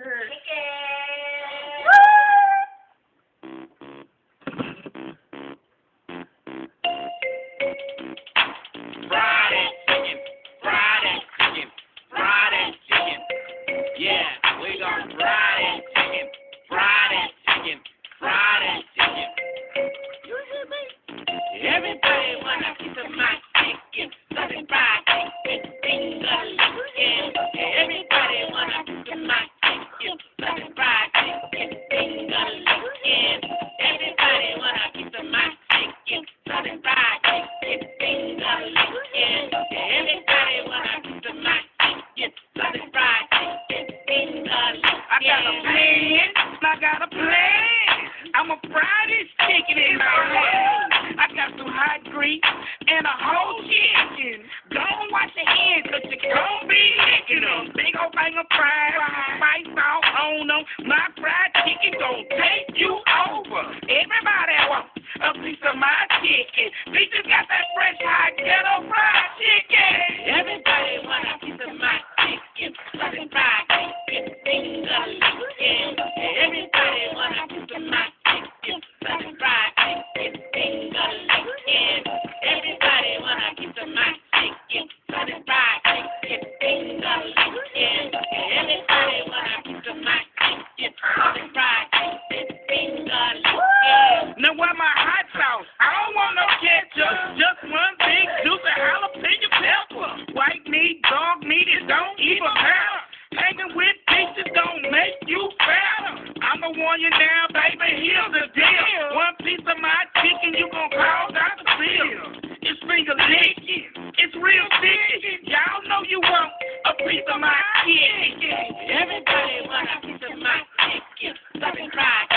Friday chicken, Friday chicken, Friday chicken. Yeah, we got Friday chicken, Friday chicken, Friday chicken. You hear me? Everybody wanna piece of my chicken, Southern fried chicken, finger licking. Everybody wanna piece of my chicken, Southern fried chicken, finger licking. Everybody wanna piece of my chicken, Southern fried chicken, finger licking. Everybody wanna piece of my chicken, Southern fried chicken, finger licking. I got a plan. I'ma fry this chicken in my hand. I got some hot grease and a whole chicken. Don't wash your hands, cause you gon' be licking them. Big old thing of fried, spice all on them. My fried chicken gon' take you over. Everybody wants a piece of my chicken. Bitches got that fresh hot ghetto fried chicken. Everybody want a piece of my chicken, Southern fried chicken, finger licking. Everybody want a piece of my chicken, Southern fried chicken, finger licking. Everybody want a piece of my chicken, Southern fried chicken, finger licking. Everybody want a piece of my chicken, Southern fried chicken, finger licking. Now where my hot sauce? I don't want no ketchup, just one big juicy jalapeno pepper. White meat, dog meat, it don't even matter. Hanging with bitches don't make you fatter. I'ma warn you now, baby, here's the deal. One piece of my chicken, you gon' cause out the bill. It's finger licking, it's real chicken. Y'all know you want a piece of my chicken. Everybody want a piece of my chicken, Southern fried